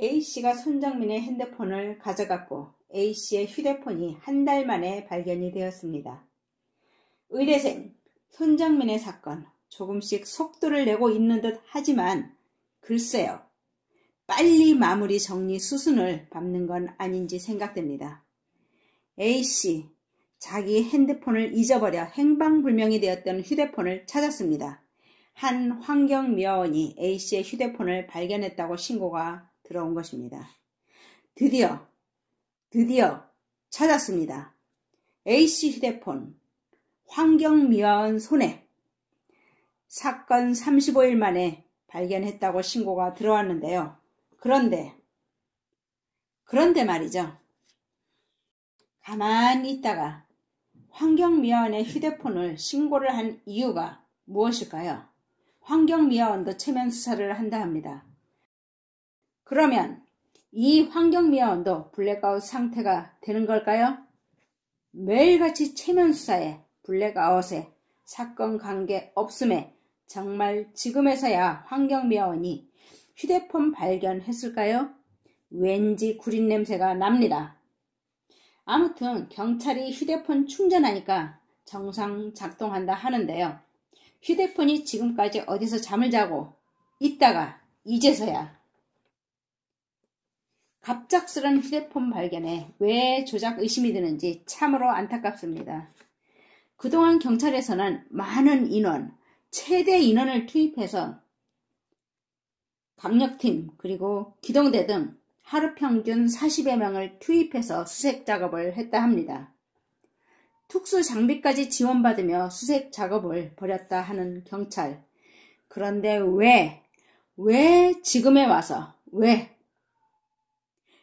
A씨가 손정민의 핸드폰을 가져갔고 A씨의 휴대폰이 한 달 만에 발견이 되었습니다. 의대생 손정민의 사건, 조금씩 속도를 내고 있는 듯 하지만 글쎄요. 빨리 마무리 정리 수순을 밟는 건 아닌지 생각됩니다. A씨, 자기 핸드폰을 잊어버려 행방불명이 되었던 휴대폰을 찾았습니다. 한 환경미화원이 A씨의 휴대폰을 발견했다고 신고가 들어온 것입니다. 드디어 찾았습니다. A씨 휴대폰, 환경미화원 손에. 사건 35일 만에 발견했다고 신고가 들어왔는데요. 그런데 말이죠. 가만히 있다가 환경미화원의 휴대폰을 신고를 한 이유가 무엇일까요? 환경미화원도 체면 수사를 한다 합니다. 그러면 이 환경미화원도 블랙아웃 상태가 되는 걸까요? 매일같이 체면 수사에 블랙아웃에 사건 관계 없음에 정말 지금에서야 환경미화원이 휴대폰 발견했을까요? 왠지 구린 냄새가 납니다. 아무튼 경찰이 휴대폰 충전하니까 정상 작동한다 하는데요. 휴대폰이 지금까지 어디서 잠을 자고 있다가 이제서야 갑작스런 휴대폰 발견에 왜 조작 의심이 드는지 참으로 안타깝습니다. 그동안 경찰에서는 많은 인원, 최대 인원을 투입해서 강력팀 그리고 기동대 등 하루 평균 40여 명을 투입해서 수색 작업을 했다 합니다. 특수 장비까지 지원받으며 수색 작업을 벌였다 하는 경찰. 그런데 왜 지금에 와서 왜?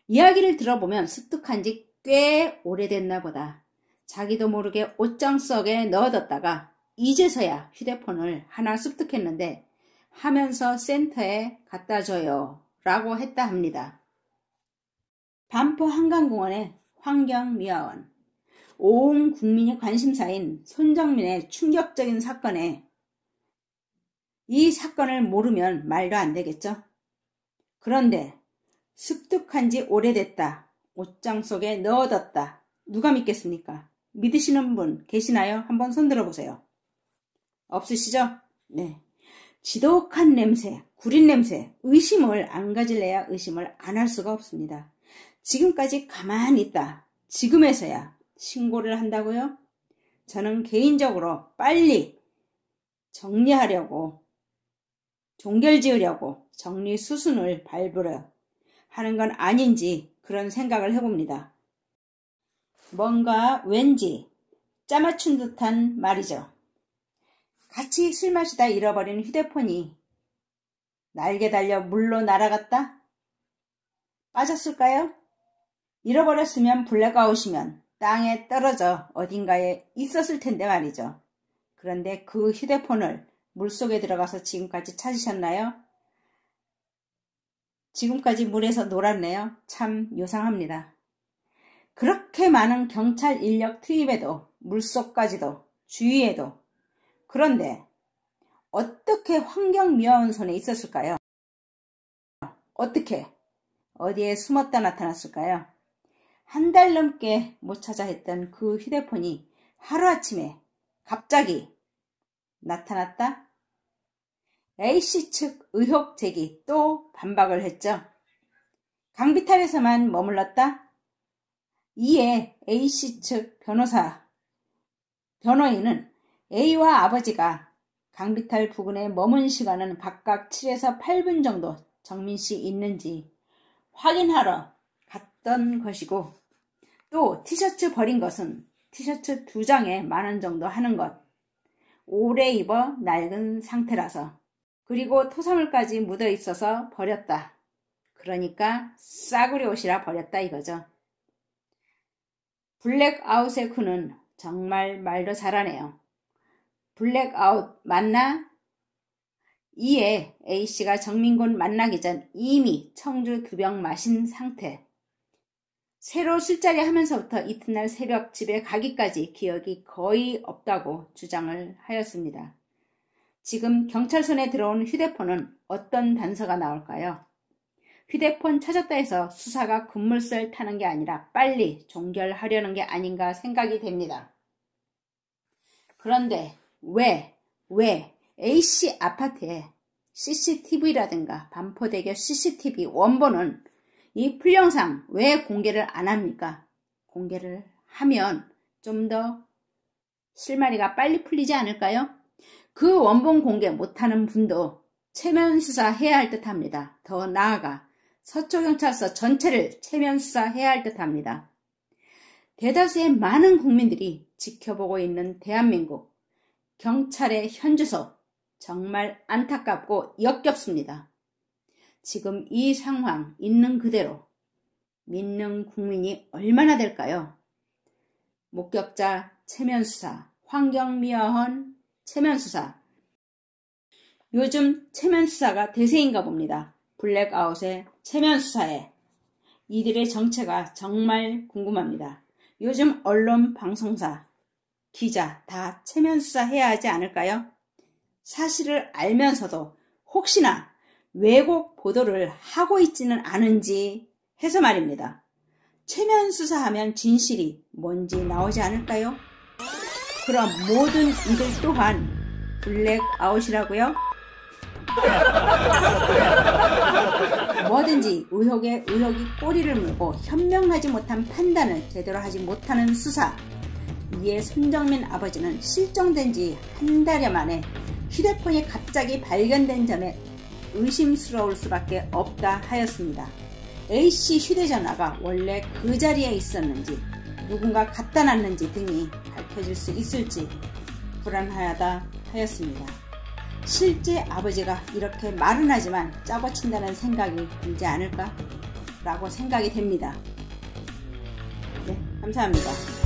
이야기를 들어보면 습득한 지 꽤 오래됐나 보다. 자기도 모르게 옷장 속에 넣어뒀다가 이제서야 휴대폰을 하나 습득했는데 하면서 센터에 갖다 줘요 라고 했다 합니다. 반포 한강공원의 환경미화원. 온 국민이 관심사인 손정민의 충격적인 사건에 이 사건을 모르면 말도 안 되겠죠? 그런데 습득한 지 오래됐다. 옷장 속에 넣어뒀다. 누가 믿겠습니까? 믿으시는 분 계시나요? 한번 손 들어보세요. 없으시죠? 네. 지독한 냄새, 구린 냄새, 의심을 안 가질래야 의심을 안 할 수가 없습니다. 지금까지 가만히 있다. 지금에서야 신고를 한다고요? 저는 개인적으로 빨리 정리하려고, 종결지으려고 정리 수순을 밟으려 하는 건 아닌지 그런 생각을 해봅니다. 뭔가 왠지 짜맞춘 듯한 말이죠. 같이 술 마시다 잃어버린 휴대폰이 날개 달려 물로 날아갔다? 빠졌을까요? 잃어버렸으면 블랙아웃이면 땅에 떨어져 어딘가에 있었을 텐데 말이죠. 그런데 그 휴대폰을 물속에 들어가서 지금까지 찾으셨나요? 지금까지 물에서 놀았네요. 참 요상합니다. 그렇게 많은 경찰 인력 투입에도 물속까지도 주위에도 그런데 어떻게 환경미화원 손에 있었을까요? 어떻게 어디에 숨었다 나타났을까요? 한 달 넘게 못 찾아 했던 그 휴대폰이 하루아침에 갑자기 나타났다? A씨 측 의혹 제기 또 반박을 했죠. 강비탈에서만 머물렀다? 이에 A씨 측 변호인은 A와 아버지가 강비탈 부근에 머문 시간은 각각 7에서 8분 정도 정민씨 있는지 확인하러 갔던 것이고 또 티셔츠 버린 것은 티셔츠 2장에 10,000원 정도 하는 것, 오래 입어 낡은 상태라서 그리고 토사물까지 묻어 있어서 버렸다. 그러니까 싸구려 옷이라 버렸다 이거죠. 블랙아웃의 구는 정말 말도 잘하네요. 블랙아웃 맞나? 이에 A씨가 정민군 만나기 전 이미 청주 2병 마신 상태. 새로 술자리 하면서부터 이튿날 새벽 집에 가기까지 기억이 거의 없다고 주장을 하였습니다. 지금 경찰 손에 들어온 휴대폰은 어떤 단서가 나올까요? 휴대폰 찾았다 해서 수사가 급물살 타는 게 아니라 빨리 종결하려는 게 아닌가 생각이 됩니다. 그런데 왜 A씨 아파트에 CCTV라든가 반포대교 CCTV 원본은 이 풀영상 왜 공개를 안 합니까? 공개를 하면 좀 더 실마리가 빨리 풀리지 않을까요? 그 원본 공개 못하는 분도 체면 수사해야 할 듯 합니다. 더 나아가 서초경찰서 전체를 체면 수사해야 할 듯 합니다. 대다수의 많은 국민들이 지켜보고 있는 대한민국 경찰의 현주소 정말 안타깝고 역겹습니다. 지금 이 상황 있는 그대로 믿는 국민이 얼마나 될까요? 목격자 체면수사, 환경미화원 체면수사. 요즘 체면수사가 대세인가 봅니다. 블랙아웃의 체면수사에 이들의 정체가 정말 궁금합니다. 요즘 언론, 방송사, 기자 다 체면수사 해야 하지 않을까요? 사실을 알면서도 혹시나 왜곡 보도를 하고 있지는 않은지 해서 말입니다. 체면수사하면 진실이 뭔지 나오지 않을까요? 그럼 모든 이들 또한 블랙아웃이라고요? 뭐든지 의혹에 의혹이 꼬리를 물고 현명하지 못한 판단을 제대로 하지 못하는 수사. 이에 손정민 아버지는 실종된 지 한 달여 만에 휴대폰이 갑자기 발견된 점에 의심스러울 수밖에 없다 하였습니다. A씨 휴대전화가 원래 그 자리에 있었는지 누군가 갖다 놨는지 등이 밝혀질 수 있을지 불안하다 하였습니다. 실제 아버지가 이렇게 말은 하지만 짜고 친다는 생각이 들지 않을까? 라고 생각이 됩니다. 네, 감사합니다.